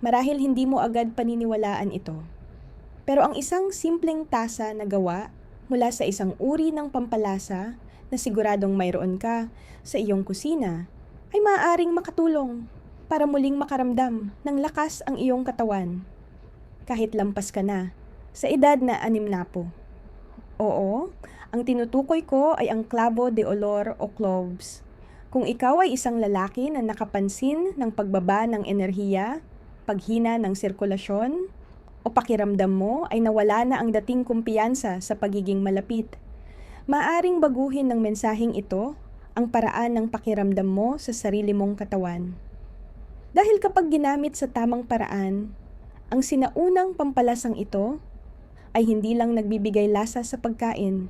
Marahil hindi mo agad paniniwalaan ito. Pero ang isang simpleng tasa na gawa mula sa isang uri ng pampalasa na siguradong mayroon ka sa iyong kusina ay maaaring makatulong para muling makaramdam ng lakas ang iyong katawan kahit lampas ka na sa edad na 60. Oo, ang tinutukoy ko ay ang clavo de olor o cloves. Kung ikaw ay isang lalaki na nakapansin ng pagbaba ng enerhiya, paghina ng sirkulasyon, o pakiramdam mo ay nawala na ang dating kumpiyansa sa pagiging malapit, maaring baguhin ng mensaheng ito ang paraan ng pakiramdam mo sa sarili mong katawan. Dahil kapag ginamit sa tamang paraan, ang sinaunang pampalasang ito ay hindi lang nagbibigay lasa sa pagkain,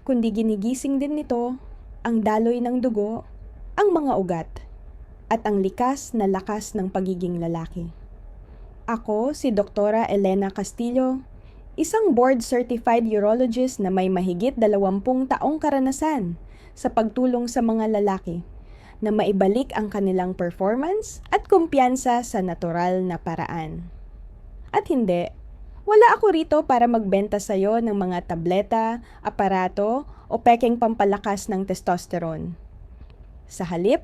kundi ginigising din nito ang daloy ng dugo, ang mga ugat, at ang likas na lakas ng pagiging lalaki. Ako si Doktora Elena Castillo, isang board-certified urologist na may mahigit 20 taong karanasan sa pagtulong sa mga lalaki na maibalik ang kanilang performance at kumpiyansa sa natural na paraan. At hindi, wala ako rito para magbenta sa iyo ng mga tableta, aparato o pekeng pampalakas ng testosterone. Sa halip,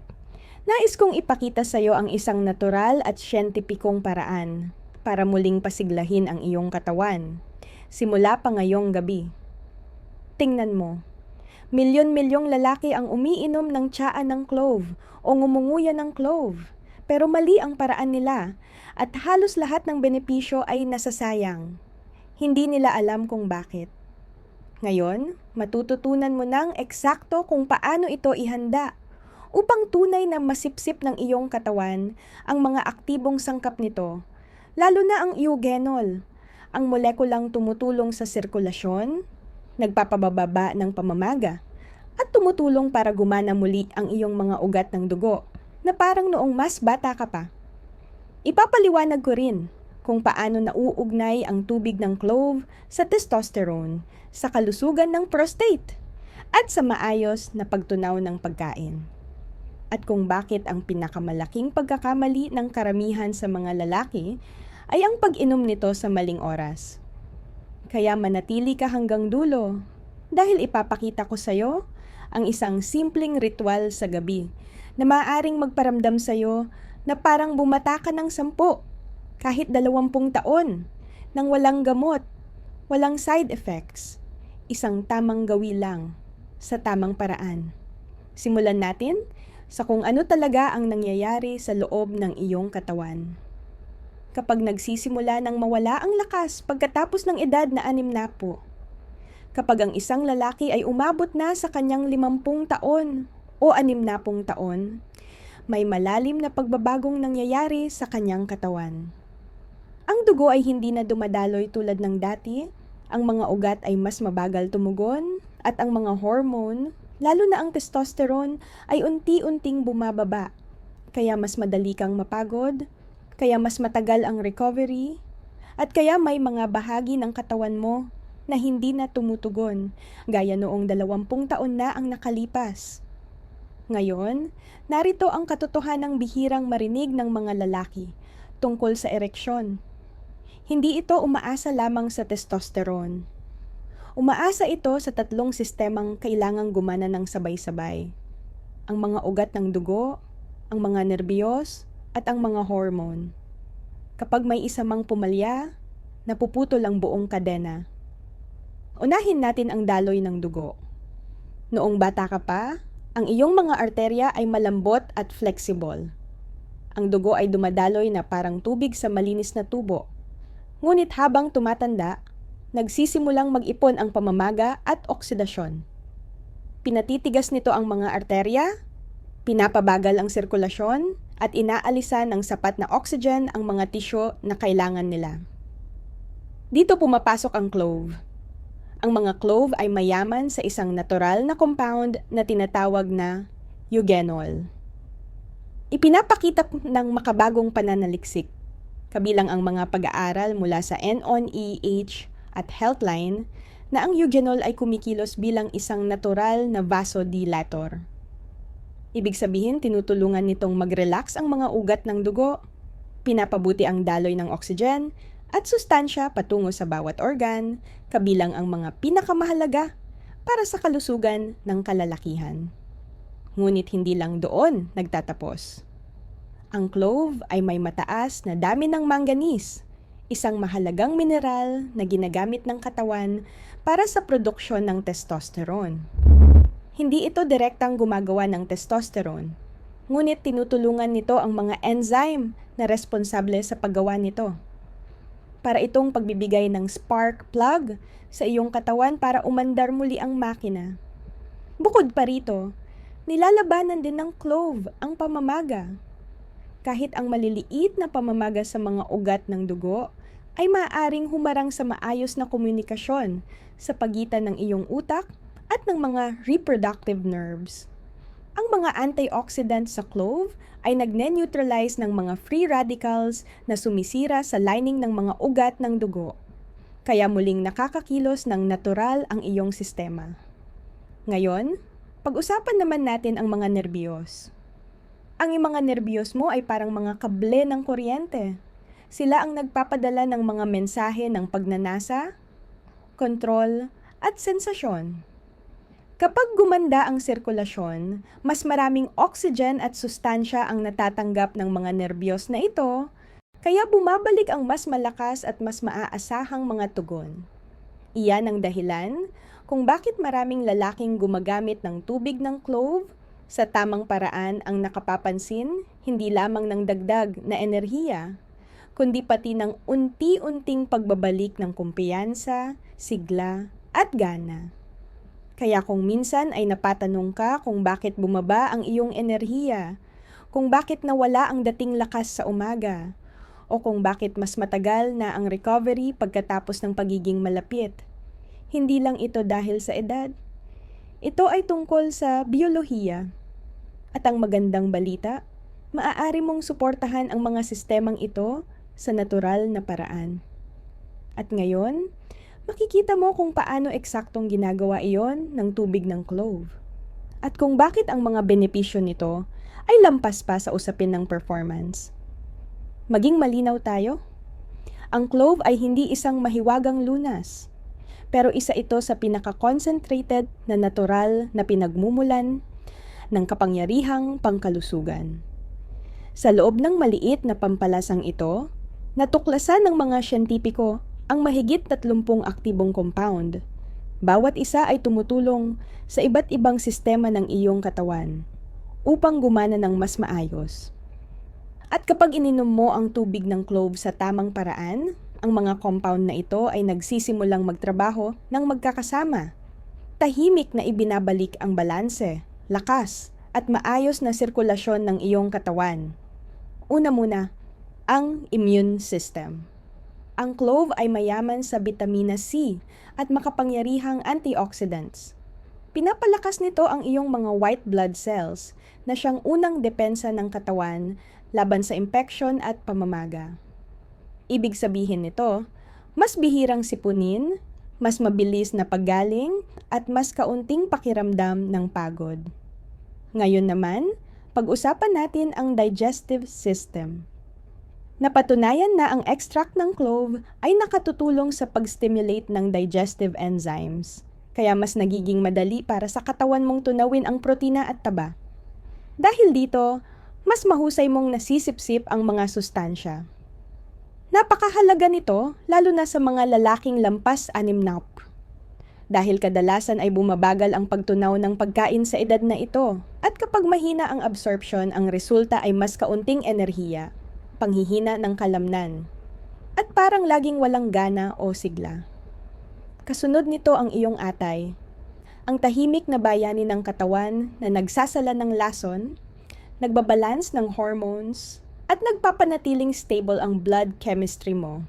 nais kong ipakita sa iyo ang isang natural at siyentipikong paraan para muling pasiglahin ang iyong katawan, simula pa ngayong gabi. Tingnan mo, milyon-milyong lalaki ang umiinom ng tsaa ng clove o ngumunguya ng clove, pero mali ang paraan nila at halos lahat ng benepisyo ay nasasayang. Hindi nila alam kung bakit. Ngayon, matututunan mo ng eksakto kung paano ito ihanda upang tunay na masipsip ng iyong katawan ang mga aktibong sangkap nito, lalo na ang eugenol, ang molekulang tumutulong sa sirkulasyon, nagpapababa ng pamamaga, at tumutulong para gumana muli ang iyong mga ugat ng dugo na parang noong mas bata ka pa. Ipapaliwanag ko rin kung paano nauugnay ang tubig ng clove sa testosterone, sa kalusugan ng prostate, at sa maayos na pagtunaw ng pagkain. At kung bakit ang pinakamalaking pagkakamali ng karamihan sa mga lalaki ay ang pag-inom nito sa maling oras. Kaya manatili ka hanggang dulo dahil ipapakita ko sa iyo ang isang simpleng ritual sa gabi na maaaring magparamdam sa iyo na parang bumata ka ng 10 kahit 20 taon nang walang gamot, walang side effects, isang tamang gawi lang sa tamang paraan. Simulan natin sa kung ano talaga ang nangyayari sa loob ng iyong katawan. Kapag nagsisimula ng mawala ang lakas pagkatapos ng edad na 60, kapag ang isang lalaki ay umabot na sa kanyang 50 taon o 60 taon, may malalim na pagbabagong nangyayari sa kanyang katawan. Ang dugo ay hindi na dumadaloy tulad ng dati, ang mga ugat ay mas mabagal tumugon, at ang mga hormone, lalo na ang testosterone, ay unti-unting bumababa. Kaya mas madali kang mapagod, kaya mas matagal ang recovery, at kaya may mga bahagi ng katawan mo na hindi na tumutugon, gaya noong 20 taon na ang nakalipas. Ngayon, narito ang katotohanang bihirang marinig ng mga lalaki tungkol sa ereksyon. Hindi ito umaasa lamang sa testosterone. Umaasa ito sa 3 sistemang kailangang gumana ng sabay-sabay. Ang mga ugat ng dugo, ang mga nerbiyos, at ang mga hormone. Kapag may isa mang pumalya, napuputol ang buong kadena. Unahin natin ang daloy ng dugo. Noong bata ka pa, ang iyong mga arterya ay malambot at flexible. Ang dugo ay dumadaloy na parang tubig sa malinis na tubo. Ngunit habang tumatanda, nagsisimulang mag-ipon ang pamamaga at oksidasyon. Pinatitigas nito ang mga arterya, pinapabagal ang sirkulasyon, at inaalisan ng sapat na oxygen ang mga tisyo na kailangan nila. Dito pumapasok ang clove. Ang mga clove ay mayaman sa isang natural na compound na tinatawag na eugenol. Ipinapakita ng makabagong pananaliksik, kabilang ang mga pag-aaral mula sa NONEH at Healthline, na ang eugenol ay kumikilos bilang isang natural na vasodilator. Ibig sabihin, tinutulungan nitong mag-relax ang mga ugat ng dugo, Pinapabuti ang daloy ng oxygen at sustansya patungo sa bawat organ, kabilang ang mga pinakamahalaga para sa kalusugan ng kalalakihan. Ngunit hindi lang doon nagtatapos. Ang clove ay may mataas na dami ng manganese, isang mahalagang mineral na ginagamit ng katawan para sa produksyon ng testosterone. Hindi ito direktang gumagawa ng testosterone, ngunit tinutulungan nito ang mga enzyme na responsable sa paggawa nito. Para itong pagbibigay ng spark plug sa iyong katawan para umandar muli ang makina. Bukod pa rito, nilalabanan din ng clove ang pamamaga. Kahit ang maliliit na pamamaga sa mga ugat ng dugo ay maaaring humarang sa maayos na komunikasyon sa pagitan ng iyong utak at ng mga reproductive nerves. Ang mga antioxidants sa clove ay nagne-neutralize ng mga free radicals na sumisira sa lining ng mga ugat ng dugo. Kaya muling nakakakilos ng natural ang iyong sistema. Ngayon, pag-usapan naman natin ang mga nerbiyos. Ang mga nerbiyos mo ay parang mga kable ng kuryente. Sila ang nagpapadala ng mga mensahe ng pagnanasa, kontrol, at sensasyon. Kapag gumanda ang sirkulasyon, mas maraming oxygen at sustansya ang natatanggap ng mga nerbiyos na ito, kaya bumabalik ang mas malakas at mas maaasahang mga tugon. Iyan ang dahilan kung bakit maraming lalaking gumagamit ng tubig ng clove sa tamang paraan ang nakapapansin hindi lamang ng dagdag na enerhiya, kundi pati ng unti-unting pagbabalik ng kumpiyansa, sigla, at gana. Kaya kung minsan ay napatanong ka kung bakit bumaba ang iyong enerhiya, kung bakit nawala ang dating lakas sa umaga, o kung bakit mas matagal na ang recovery pagkatapos ng pagiging malapit, hindi lang ito dahil sa edad. Ito ay tungkol sa biyolohiya. At ang magandang balita, maaari mong suportahan ang mga sistemang ito sa natural na paraan. At ngayon, makikita mo kung paano eksaktong ginagawa iyon ng tubig ng clove. At kung bakit ang mga benepisyo nito ay lampas pa sa usapin ng performance. Maging malinaw tayo. Ang clove ay hindi isang mahiwagang lunas, pero isa ito sa pinaka-concentrated na natural na pinagmumulan ng kapangyarihang pangkalusugan. Sa loob ng maliit na pampalasang ito, natuklasan ng mga siyentipiko ang mahigit 30 aktibong compound. Bawat isa ay tumutulong sa iba't ibang sistema ng iyong katawan upang gumana ng mas maayos. At kapag ininom mo ang tubig ng clove sa tamang paraan, ang mga compound na ito ay nagsisimulang magtrabaho ng magkakasama. Tahimik na ibinabalik ang balanse, lakas, at maayos na sirkulasyon ng iyong katawan. Una muna, ang immune system. Ang clove ay mayaman sa bitamina C at makapangyarihang antioxidants. Pinapalakas nito ang iyong mga white blood cells na siyang unang depensa ng katawan laban sa infection at pamamaga. Ibig sabihin nito, mas bihirang sipunin, mas mabilis na paggaling, at mas kaunting pakiramdam ng pagod. Ngayon naman, pag-usapan natin ang digestive system. Napatunayan na ang extract ng clove ay nakatutulong sa pag-stimulate ng digestive enzymes, kaya mas nagiging madali para sa katawan mong tunawin ang protina at taba. Dahil dito, mas mahusay mong nasisipsip ang mga sustansya. Napakahalaga nito lalo na sa mga lalaking lampas 6. Dahil kadalasan ay bumabagal ang pagtunaw ng pagkain sa edad na ito, at kapag mahina ang absorption, ang resulta ay mas kaunting enerhiya, panghihina ng kalamnan, at parang laging walang gana o sigla. Kasunod nito ang iyong atay, ang tahimik na bayani ng katawan na nagsasala ng lason, nagbabalance ng hormones, at nagpapanatiling stable ang blood chemistry mo.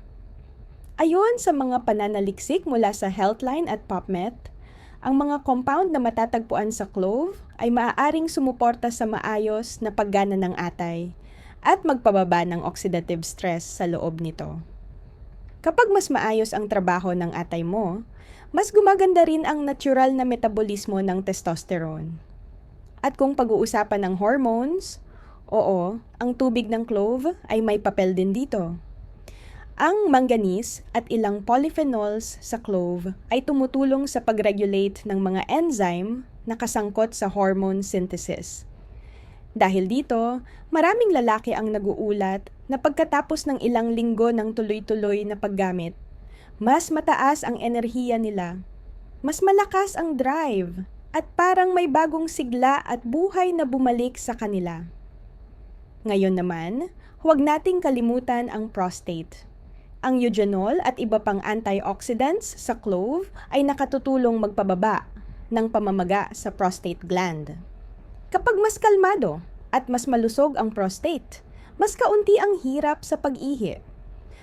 Ayon sa mga pananaliksik mula sa Healthline at PubMed, ang mga compound na matatagpuan sa clove ay maaaring sumuporta sa maayos na paggana ng atay at magpababa ng oxidative stress sa loob nito. Kapag mas maayos ang trabaho ng atay mo, mas gumaganda rin ang natural na metabolismo ng testosterone. At kung pag-uusapan ng hormones, Oo, ang tubig ng clove ay may papel din dito. Ang manganese at ilang polyphenols sa clove ay tumutulong sa pag-regulate ng mga enzyme na kasangkot sa hormone synthesis. Dahil dito, maraming lalaki ang naguulat na pagkatapos ng ilang linggo ng tuloy-tuloy na paggamit, mas mataas ang enerhiya nila, mas malakas ang drive, at parang may bagong sigla at buhay na bumalik sa kanila. Ngayon naman, huwag nating kalimutan ang prostate. Ang eugenol at iba pang antioxidants sa clove ay nakatutulong magpababa ng pamamaga sa prostate gland. Kapag mas kalmado at mas malusog ang prostate, mas kaunti ang hirap sa pag-ihi.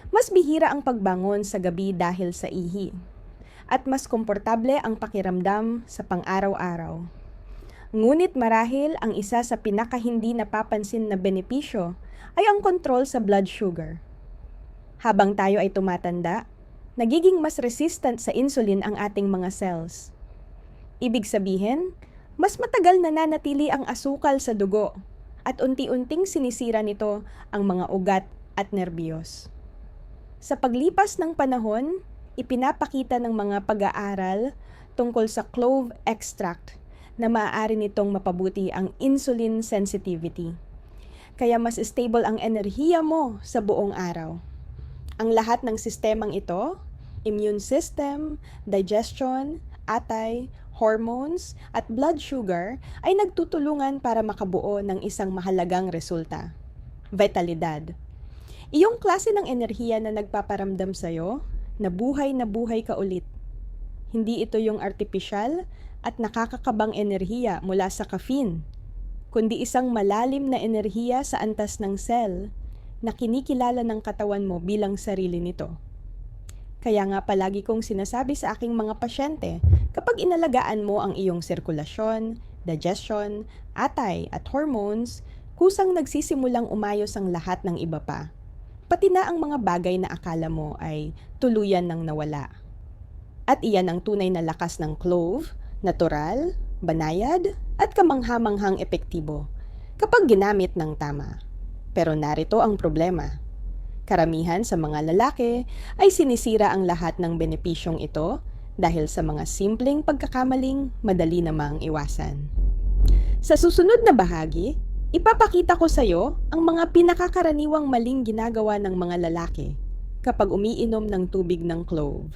Mas bihira ang pagbangon sa gabi dahil sa ihi. At mas komportable ang pakiramdam sa pang-araw-araw. Ngunit marahil ang isa sa pinakahindi napapansin na benepisyo ay ang kontrol sa blood sugar. Habang tayo ay tumatanda, nagiging mas resistant sa insulin ang ating mga cells. Ibig sabihin, mas matagal nananatili ang asukal sa dugo at unti-unting sinisira nito ang mga ugat at nerbiyos. Sa paglipas ng panahon, ipinapakita ng mga pag-aaral tungkol sa clove extract na maaari nitong mapabuti ang insulin sensitivity. Kaya mas stable ang enerhiya mo sa buong araw. Ang lahat ng sistemang ito, immune system, digestion, atay, hormones, at blood sugar ay nagtutulungan para makabuo ng isang mahalagang resulta. Vitalidad. Iyong klase ng enerhiya na nagpaparamdam sa'yo na buhay ka ulit. Hindi ito yung artificial at nakakakabang enerhiya mula sa caffeine, kundi isang malalim na enerhiya sa antas ng cell na kinikilala ng katawan mo bilang sarili nito. Kaya nga palagi kong sinasabi sa aking mga pasyente, kapag inalagaan mo ang iyong sirkulasyon, digestion, atay at hormones, kusang nagsisimulang umayos ang lahat ng iba pa. Pati na ang mga bagay na akala mo ay tuluyan ng nawala. At iyan ang tunay na lakas ng clove, natural, banayad, at kamangha-manghang epektibo kapag ginamit ng tama. Pero narito ang problema. Karamihan sa mga lalaki ay sinisira ang lahat ng benepisyong ito dahil sa mga simpleng pagkakamaling madali namang iwasan. Sa susunod na bahagi, ipapakita ko sa iyo ang mga pinakakaraniwang maling ginagawa ng mga lalaki kapag umiinom ng tubig ng clove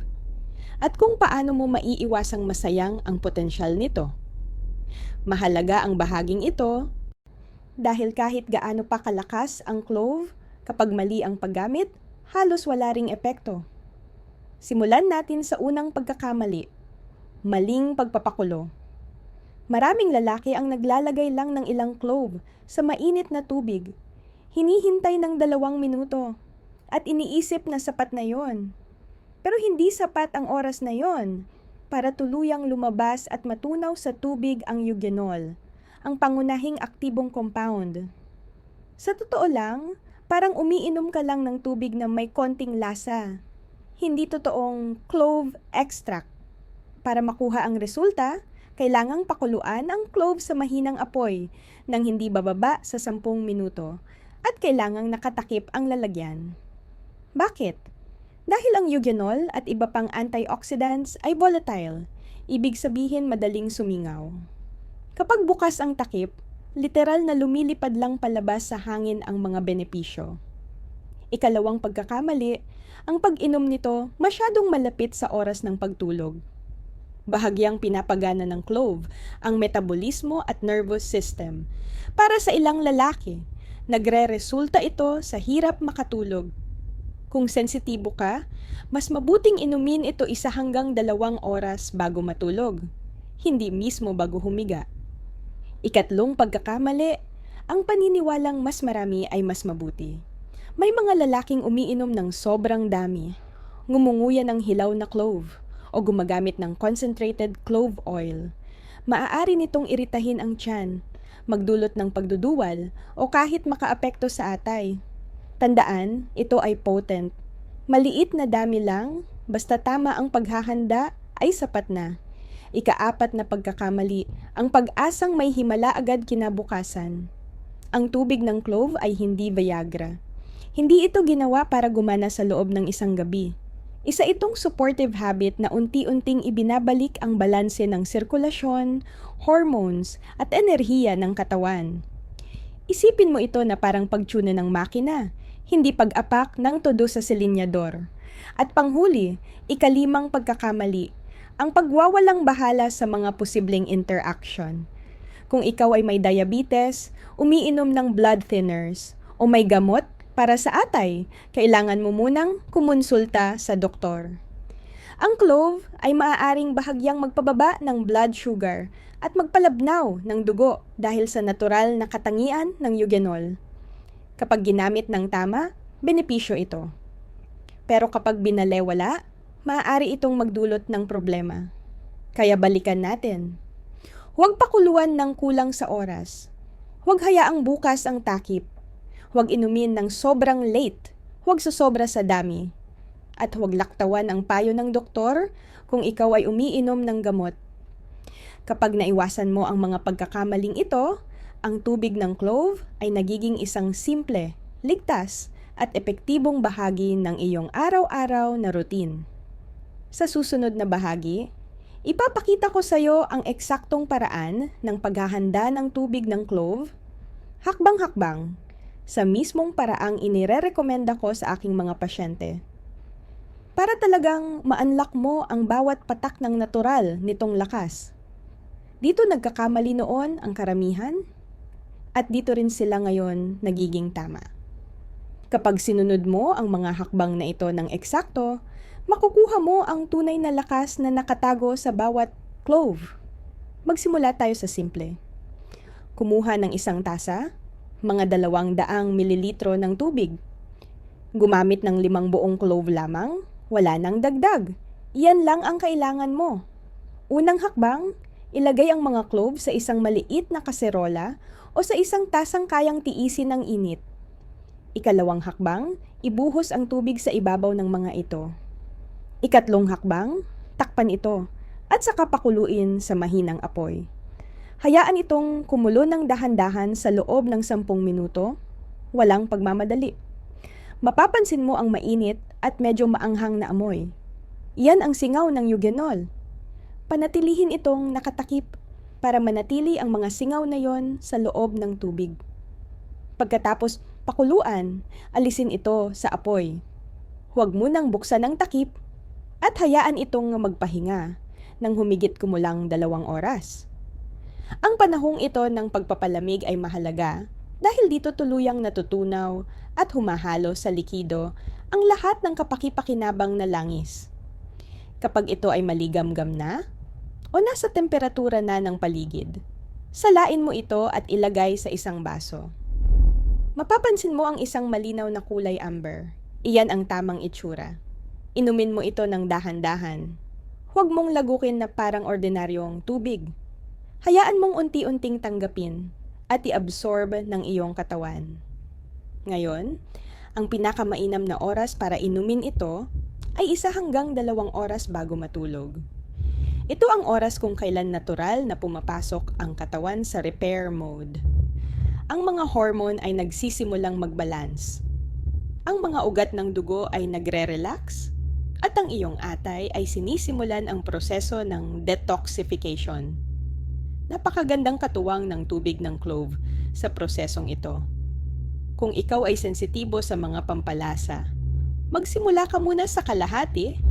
at kung paano mo maiiwasang masayang ang potensyal nito. Mahalaga ang bahaging ito dahil kahit gaano pa kalakas ang clove, kapag mali ang paggamit, halos wala ring epekto. Simulan natin sa unang pagkakamali, maling pagpapakulo. Maraming lalaki ang naglalagay lang ng ilang clove sa mainit na tubig. Hinihintay ng 2 minuto at iniisip na sapat na yon. Pero hindi sapat ang oras na yon para tuluyang lumabas at matunaw sa tubig ang eugenol, ang pangunahing aktibong compound. Sa totoo lang, parang umiinom ka lang ng tubig na may konting lasa. Hindi totoong clove extract. Para makuha ang resulta, kailangang pakuluan ang clove sa mahinang apoy nang hindi bababa sa 10 minuto at kailangang nakatakip ang lalagyan. Bakit? Dahil ang eugenol at iba pang antioxidants ay volatile, ibig sabihin madaling sumingaw. Kapag bukas ang takip, literal na lumilipad lang palabas sa hangin ang mga benepisyo. Ikalawang pagkakamali, ang pag-inom nito masyadong malapit sa oras ng pagtulog. Bahagyang pinapagana ng clove ang metabolismo at nervous system. Para sa ilang lalaki, nagre-resulta ito sa hirap makatulog. Kung sensitibo ka, mas mabuting inumin ito 1 hanggang 2 oras bago matulog, hindi mismo bago humiga. Ikatlong pagkakamali, ang paniniwalang mas marami ay mas mabuti. May mga lalaking umiinom ng sobrang dami, ngumunguya ng hilaw na clove, o gumagamit ng concentrated clove oil. Maaari nitong iritahin ang tiyan, magdulot ng pagduduwal, o kahit makaapekto sa atay. Tandaan, ito ay potent. Maliit na dami lang, basta tama ang paghahanda, ay sapat na. Ika-4 na pagkakamali, ang pag-asang may himala agad kinabukasan. Ang tubig ng clove ay hindi Viagra. Hindi ito ginawa para gumana sa loob ng isang gabi. Isa itong supportive habit na unti-unting ibinabalik ang balanse ng sirkulasyon, hormones, at enerhiya ng katawan. Isipin mo ito na parang pagtuna ng makina, hindi pag-apak ng todo sa silinyador. At panghuli, ikalimang pagkakamali, ang pagwawalang bahala sa mga posibleng interaction. Kung ikaw ay may diabetes, umiinom ng blood thinners, o may gamot para sa atay, kailangan mo munang kumonsulta sa doktor. Ang clove ay maaaring bahagyang magpababa ng blood sugar at magpalabnaw ng dugo dahil sa natural na katangian ng eugenol. Kapag ginamit ng tama, benepisyo ito. Pero kapag binalewala, maaari itong magdulot ng problema. Kaya balikan natin. Huwag pakuluan ng kulang sa oras. Huwag hayaang bukas ang takip. Huwag inumin ng sobrang late. Huwag susobra sa dami. At huwag laktawan ang payo ng doktor kung ikaw ay umiinom ng gamot. Kapag naiwasan mo ang mga pagkakamaling ito, ang tubig ng clove ay nagiging isang simple, ligtas, at epektibong bahagi ng iyong araw-araw na routine. Sa susunod na bahagi, ipapakita ko sa iyo ang eksaktong paraan ng paghahanda ng tubig ng clove, hakbang-hakbang, sa mismong paraang inirerekomenda ko sa aking mga pasyente. Para talagang ma-unlock mo ang bawat patak ng natural nitong lakas. Dito nagkakamali noon ang karamihan, at dito rin sila ngayon nagiging tama. Kapag sinunod mo ang mga hakbang na ito ng eksakto, makukuha mo ang tunay na lakas na nakatago sa bawat clove. Magsimula tayo sa simple. Kumuha ng isang tasa, mga 200 mililitro ng tubig. Gumamit ng 5 buong clove lamang, wala nang dagdag. Iyan lang ang kailangan mo. Unang hakbang, ilagay ang mga clove sa isang maliit na kaserola o sa isang tasang kayang tiisin ng init. Ikalawang hakbang, ibuhos ang tubig sa ibabaw ng mga ito. Ikatlong hakbang, takpan ito at saka pakuluin sa mahinang apoy. Hayaan itong kumulo ng dahan-dahan sa loob ng 10 minuto, walang pagmamadali. Mapapansin mo ang mainit at medyo maanghang na amoy. Iyan ang singaw ng eugenol. Panatilihin itong nakatakip para manatili ang mga singaw na yon sa loob ng tubig. Pagkatapos pakuluan, alisin ito sa apoy. Huwag munang buksan ang takip at hayaan itong magpahinga nang humigit kumulang 2 oras. Ang panahong ito ng pagpapalamig ay mahalaga dahil dito tuluyang natutunaw at humahalo sa likido ang lahat ng kapaki-pakinabang na langis. Kapag ito ay maligamgam na o nasa temperatura na ng paligid, salain mo ito at ilagay sa isang baso. Mapapansin mo ang isang malinaw na kulay amber. Iyan ang tamang itsura. Inumin mo ito ng dahan-dahan. Huwag mong lagukin na parang ordinaryong tubig. Hayaan mong unti-unting tanggapin at i-absorb ng iyong katawan. Ngayon, ang pinakamainam na oras para inumin ito ay 1 hanggang 2 oras bago matulog. Ito ang oras kung kailan natural na pumapasok ang katawan sa repair mode. Ang mga hormone ay nagsisimulang magbalance. Ang mga ugat ng dugo ay nagre-relax at ang iyong atay ay sinisimulan ang proseso ng detoxification. Napakagandang katuwang ng tubig ng clove sa prosesong ito. Kung ikaw ay sensitibo sa mga pampalasa, magsimula ka muna sa kalahati,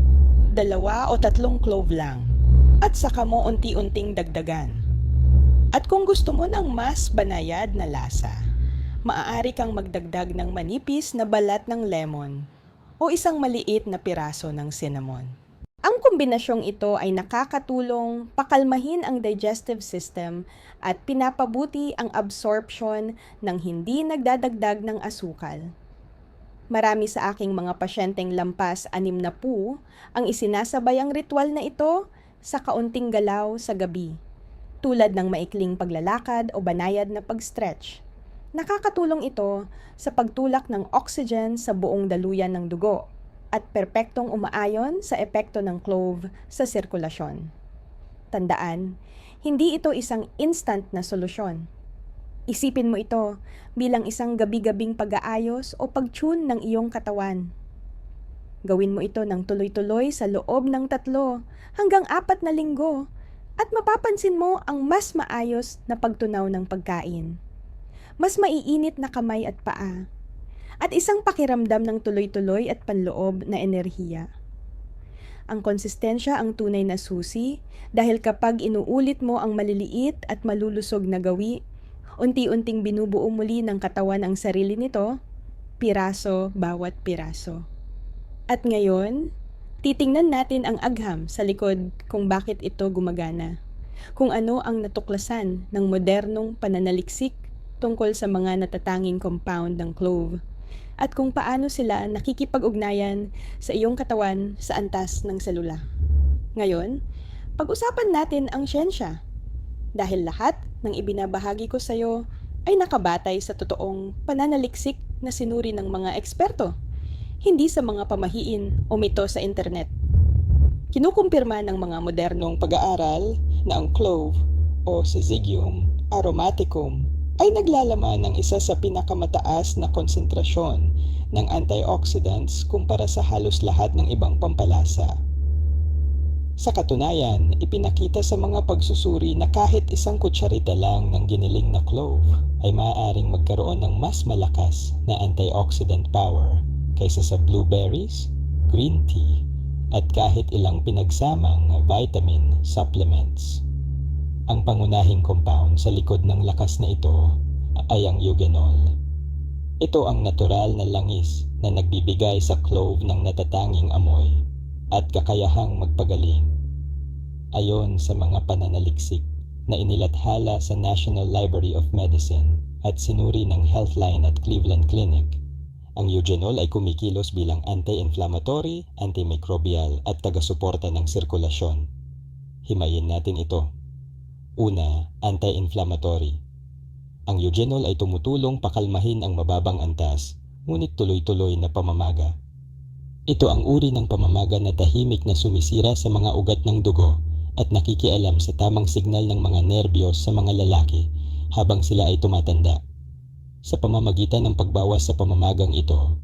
2 o 3 clove lang, at saka mo unti-unting dagdagan. At kung gusto mo ng mas banayad na lasa, maaari kang magdagdag ng manipis na balat ng lemon o isang maliit na piraso ng cinnamon. Ang kombinasyong ito ay nakakatulong pakalmahin ang digestive system at pinapabuti ang absorption ng hindi nagdadagdag ng asukal. Marami sa aking mga pasyenteng lampas 60 ang isinasabayang ritual na ito sa kaunting galaw sa gabi, tulad ng maikling paglalakad o banayad na pag-stretch. Nakakatulong ito sa pagtulak ng oxygen sa buong daluyan ng dugo at perpektong umaayon sa epekto ng clove sa sirkulasyon. Tandaan, hindi ito isang instant na solusyon. Isipin mo ito bilang isang gabi-gabing pag-aayos o pag-tune ng iyong katawan. Gawin mo ito ng tuloy-tuloy sa loob ng 3 hanggang 4 na linggo at mapapansin mo ang mas maayos na pagtunaw ng pagkain. Mas maiinit na kamay at paa at isang pakiramdam ng tuloy-tuloy at panloob na enerhiya. Ang konsistensya ang tunay na susi dahil kapag inuulit mo ang maliliit at malulusog na gawi, unti-unting binubuo muli ng katawan ang sarili nito, piraso bawat piraso. At ngayon, titingnan natin ang agham sa likod kung bakit ito gumagana. Kung ano ang natuklasan ng modernong pananaliksik tungkol sa mga natatanging compound ng clove at kung paano sila nakikipag-ugnayan sa iyong katawan sa antas ng selula. Ngayon, pag-usapan natin ang siyensya dahil lahat ng ibinabahagi ko sa iyo ay nakabatay sa totoong pananaliksik na sinuri ng mga eksperto, hindi sa mga pamahiin o mito sa internet. Kinukumpirma ng mga modernong pag-aaral na ang clove o Syzygium aromaticum ay naglalaman ng isa sa pinakamataas na konsentrasyon ng antioxidants kumpara sa halos lahat ng ibang pampalasa. Sa katunayan, ipinakita sa mga pagsusuri na kahit isang kutsarita lang ng giniling na clove ay maaaring magkaroon ng mas malakas na antioxidant power kaysa sa blueberries, green tea, at kahit ilang pinagsamang vitamin supplements. Ang pangunahing compound sa likod ng lakas na ito ay ang eugenol. Ito ang natural na langis na nagbibigay sa clove ng natatanging amoy at kakayahang magpagaling. Ayon sa mga pananaliksik na inilathala sa National Library of Medicine at sinuri ng Healthline at Cleveland Clinic, ang eugenol ay kumikilos bilang anti-inflammatory, antimicrobial at taga-suporta ng sirkulasyon. Himayin natin ito. Una, anti-inflammatory. Ang eugenol ay tumutulong pakalmahin ang mababang antas, ngunit tuloy-tuloy na pamamaga. Ito ang uri ng pamamaga na tahimik na sumisira sa mga ugat ng dugo at nakikialam sa tamang signal ng mga nerbiyos sa mga lalaki habang sila ay tumatanda. Sa pamamagitan ng pagbawas sa pamamagang ito,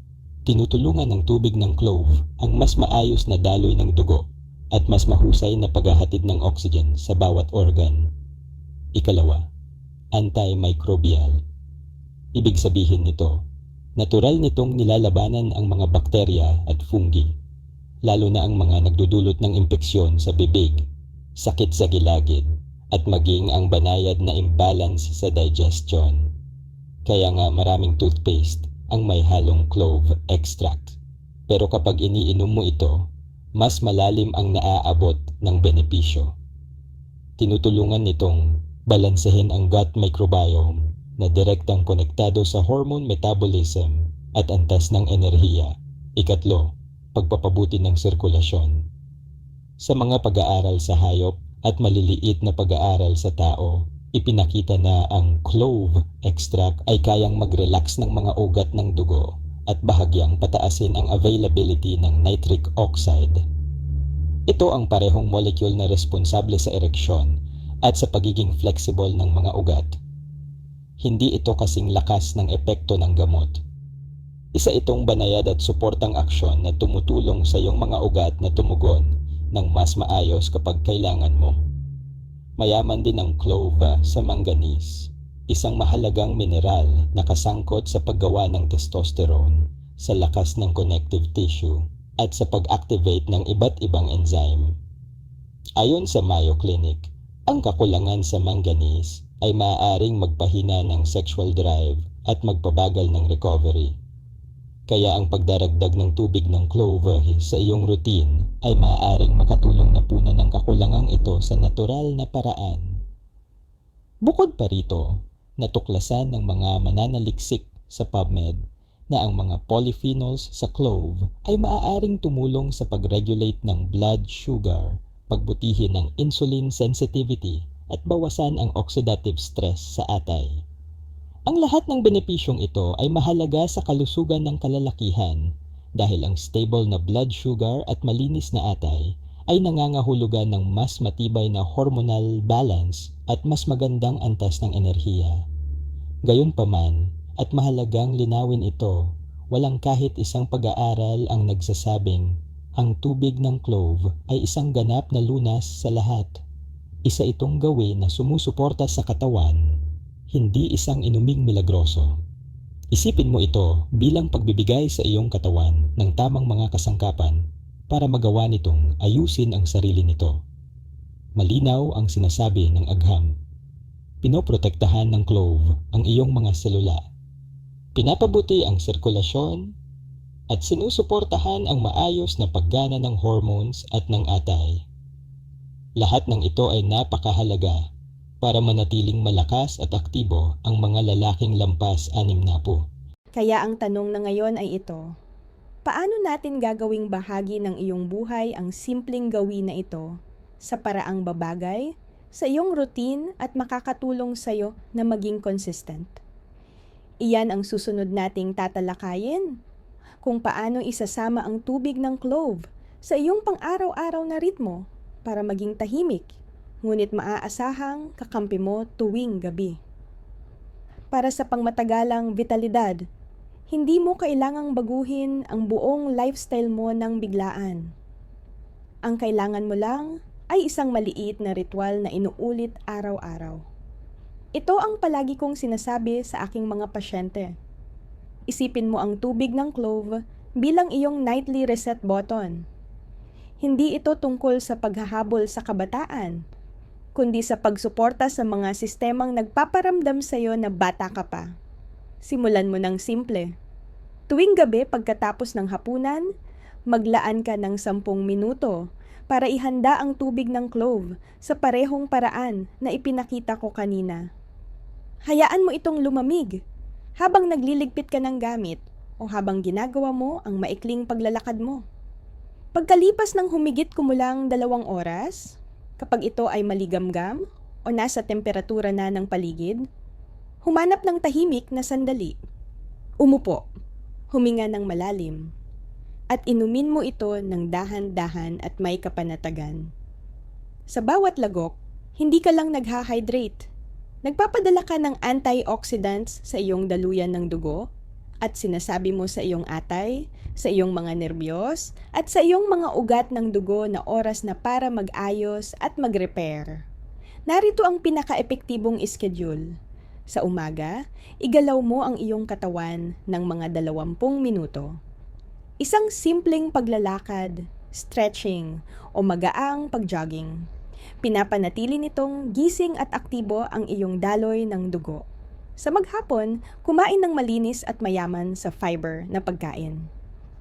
tinutulungan ng tubig ng clove ang mas maayos na daloy ng dugo at mas mahusay na paghahatid ng oxygen sa bawat organ. Ikalawa, antimicrobial. Ibig sabihin nito, natural nitong nilalabanan ang mga bakterya at fungi, lalo na ang mga nagdudulot ng impeksyon sa bibig, sakit sa gilagid, at maging ang banayad na imbalance sa digestion. Kaya nga maraming toothpaste ang may halong clove extract. Pero kapag iniinom mo ito, mas malalim ang naaabot ng benepisyo. Tinutulungan nitong balansehin ang gut microbiome na direktang konektado sa hormone metabolism at antas ng enerhiya. Ikatlo, pagpapabuti ng sirkulasyon. Sa mga pag-aaral sa hayop at maliliit na pag-aaral sa tao, ipinakita na ang clove extract ay kayang mag-relax ng mga ugat ng dugo at bahagyang pataasin ang availability ng nitric oxide. Ito ang parehong molecule na responsable sa ereksyon at sa pagiging flexible ng mga ugat. Hindi ito kasing lakas ng epekto ng gamot. Isa itong banayad at suportang aksyon na tumutulong sa iyong mga ugat na tumugon ng mas maayos kapag kailangan mo. Mayaman din ang clove sa manganese, isang mahalagang mineral na kasangkot sa paggawa ng testosterone, sa lakas ng connective tissue, at sa pag-activate ng iba't ibang enzyme. Ayon sa Mayo Clinic, ang kakulangan sa manganese ay maaaring magpahina ng sexual drive at magpabagal ng recovery. Kaya ang pagdaragdag ng tubig ng clove sa iyong routine ay maaaring makatulong na punan ang kakulangang ito sa natural na paraan. Bukod pa rito, natuklasan ng mga mananaliksik sa PubMed na ang mga polyphenols sa clove ay maaaring tumulong sa pag-regulate ng blood sugar, pagbutihin ng insulin sensitivity at bawasan ang oxidative stress sa atay. Ang lahat ng benepisyong ito ay mahalaga sa kalusugan ng kalalakihan dahil ang stable na blood sugar at malinis na atay ay nangangahulugan ng mas matibay na hormonal balance at mas magandang antas ng enerhiya. Gayunpaman, at mahalagang linawin ito, walang kahit isang pag-aaral ang nagsasabing ang tubig ng clove ay isang ganap na lunas sa lahat. Isa itong gawin na sumusuporta sa katawan, hindi isang inuming milagroso. Isipin mo ito bilang pagbibigay sa iyong katawan ng tamang mga kasangkapan para magawa nitong ayusin ang sarili nito. Malinaw ang sinasabi ng agham. Pinoprotektahan ng clove ang iyong mga selula. Pinapabuti ang sirkulasyon at sinusuportahan ang maayos na paggana ng hormones at ng atay. Lahat ng ito ay napakahalaga para manatiling malakas at aktibo ang mga lalaking lampas 60. Kaya ang tanong na ngayon ay ito, paano natin gagawing bahagi ng iyong buhay ang simpleng gawin na ito sa paraang babagay, sa iyong routine at makakatulong sa iyo na maging consistent? Iyan ang susunod nating tatalakayin. Kung paano isasama ang tubig ng clove sa iyong pang-araw-araw na ritmo para maging tahimik, ngunit maaasahang kakampi mo tuwing gabi. Para sa pangmatagalang vitalidad, hindi mo kailangang baguhin ang buong lifestyle mo ng biglaan. Ang kailangan mo lang ay isang maliit na ritual na inuulit araw-araw. Ito ang palagi kong sinasabi sa aking mga pasyente. Isipin mo ang tubig ng clove bilang iyong nightly reset button. Hindi ito tungkol sa paghahabol sa kabataan, kundi sa pagsuporta sa mga sistemang nagpaparamdam sa iyo na bata ka pa. Simulan mo ng simple. Tuwing gabi pagkatapos ng hapunan, maglaan ka ng 10 minuto para ihanda ang tubig ng clove sa parehong paraan na ipinakita ko kanina. Hayaan mo itong lumamig habang nagliligpit ka ng gamit o habang ginagawa mo ang maikling paglalakad mo. Pagkalipas ng humigit kumulang 2 oras, kapag ito ay maligamgam o nasa temperatura na ng paligid, humanap ng tahimik na sandali. Umupo, huminga ng malalim, at inumin mo ito ng dahan-dahan at may kapanatagan. Sa bawat lagok, hindi ka lang nagha-hydrate. Nagpapadala ka ng antioxidants sa iyong daluyan ng dugo at sinasabi mo sa iyong atay, sa iyong mga nerbiyos, at sa iyong mga ugat ng dugo na oras na para mag-ayos at mag-repair. Narito ang pinaka-epektibong schedule. Sa umaga, igalaw mo ang iyong katawan ng mga 20 minuto. Isang simpleng paglalakad, stretching, o magaang pag-jogging. Pinapanatili nitong gising at aktibo ang iyong daloy ng dugo. Sa maghapon, kumain ng malinis at mayaman sa fiber na pagkain.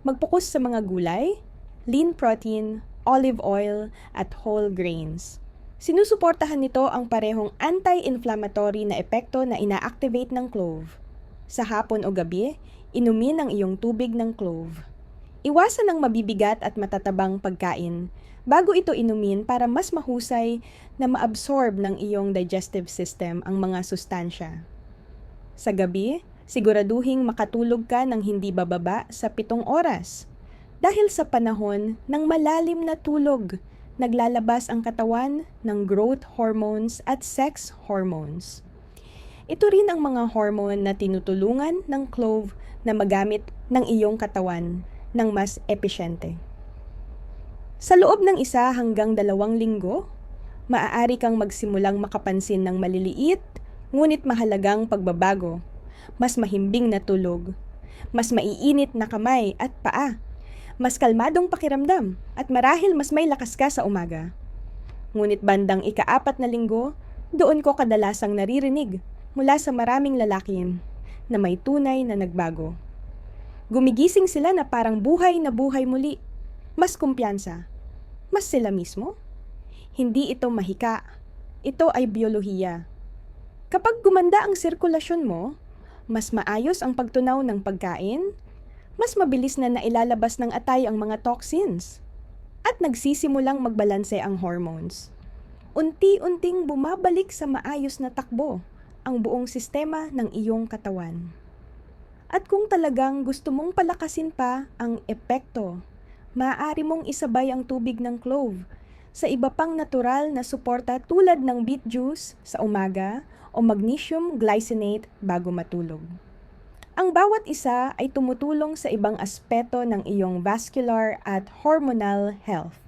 Magpokus sa mga gulay, lean protein, olive oil, at whole grains. Sinusuportahan nito ang parehong anti-inflammatory na epekto na ina-activate ng clove. Sa hapon o gabi, inumin ang iyong tubig ng clove. Iwasan ang mabibigat at matatabang pagkain bago ito inumin para mas mahusay na maabsorb ng iyong digestive system ang mga sustansya. Sa gabi, siguraduhing makatulog ka ng hindi bababa sa 7 oras. Dahil sa panahon ng malalim na tulog, naglalabas ang katawan ng growth hormones at sex hormones. Ito rin ang mga hormone na tinutulungan ng clove na magamit ng iyong katawan ng mas epesyente. Sa loob ng 1 hanggang 2 linggo, maaari kang magsimulang makapansin ng maliliit ngunit mahalagang pagbabago, mas mahimbing na tulog, mas maiinit na kamay at paa, mas kalmadong pakiramdam at marahil mas may lakas ka sa umaga. Ngunit bandang ika-4 na linggo, doon ko kadalasang naririnig mula sa maraming lalaki na may tunay na nagbago. Gumigising sila na parang buhay na buhay muli. Mas kumpiyansa. Mas sila mismo. Hindi ito mahika. Ito ay biyolohiya. Kapag gumanda ang sirkulasyon mo, mas maayos ang pagtunaw ng pagkain, mas mabilis na nailalabas ng atay ang mga toxins, at nagsisimulang magbalanse ang hormones. Unti-unting bumabalik sa maayos na takbo ang buong sistema ng iyong katawan. At kung talagang gusto mong palakasin pa ang epekto, maaari mong isabay ang tubig ng clove sa iba pang natural na suporta tulad ng beet juice sa umaga o magnesium glycinate bago matulog. Ang bawat isa ay tumutulong sa ibang aspeto ng iyong vascular at hormonal health.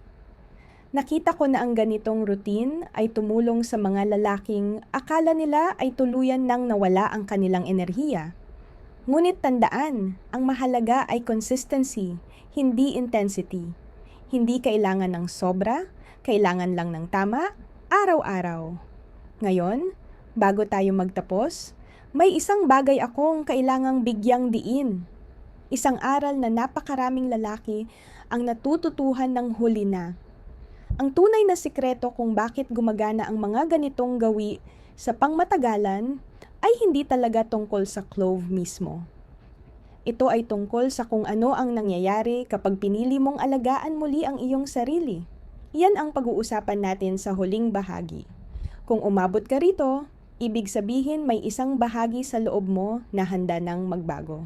Nakita ko na ang ganitong routine ay tumulong sa mga lalaking akala nila ay tuluyan nang nawala ang kanilang enerhiya. Ngunit tandaan, ang mahalaga ay consistency, hindi intensity. Hindi kailangan ng sobra, kailangan lang ng tama, araw-araw. Ngayon, bago tayo magtapos, may isang bagay akong kailangang bigyang diin. Isang aral na napakaraming lalaki ang natututuhan ng huli na. Ang tunay na sikreto kung bakit gumagana ang mga ganitong gawi sa pangmatagalan ay hindi talaga tungkol sa clove mismo. Ito ay tungkol sa kung ano ang nangyayari kapag pinili mong alagaan muli ang iyong sarili. Yan ang pag-uusapan natin sa huling bahagi. Kung umabot ka rito, ibig sabihin may isang bahagi sa loob mo na handa nang magbago.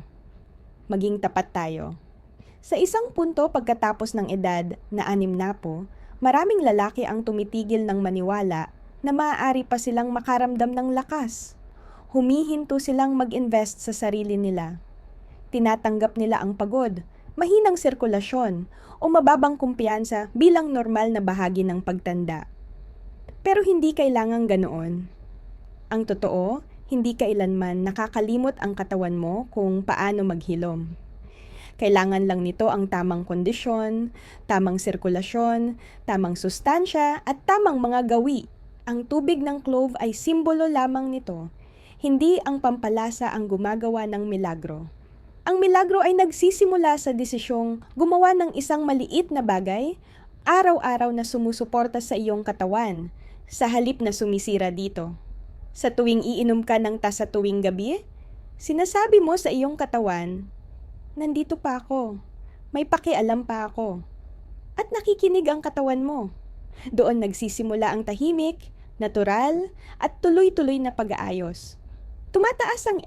Maging tapat tayo. Sa isang punto pagkatapos ng edad na 60, maraming lalaki ang tumitigil ng maniwala na maaari pa silang makaramdam ng lakas. Humihinto silang mag-invest sa sarili nila. Tinatanggap nila ang pagod, mahinang sirkulasyon, o mababang kumpiyansa bilang normal na bahagi ng pagtanda. Pero hindi kailangang ganoon. Ang totoo, hindi kailanman nakakalimot ang katawan mo kung paano maghilom. Kailangan lang nito ang tamang kondisyon, tamang sirkulasyon, tamang sustansya, at tamang mga gawi. Ang tubig ng clove ay simbolo lamang nito. Hindi ang pampalasa ang gumagawa ng milagro. Ang milagro ay nagsisimula sa desisyong gumawa ng isang maliit na bagay, araw-araw na sumusuporta sa iyong katawan, sa halip na sumisira dito. Sa tuwing iinom ka ng tasa tuwing gabi, sinasabi mo sa iyong katawan, nandito pa ako, may pakialam pa ako. At nakikinig ang katawan mo. Doon nagsisimula ang tahimik, natural, at tuloy-tuloy na pag-aayos. Tumataas ang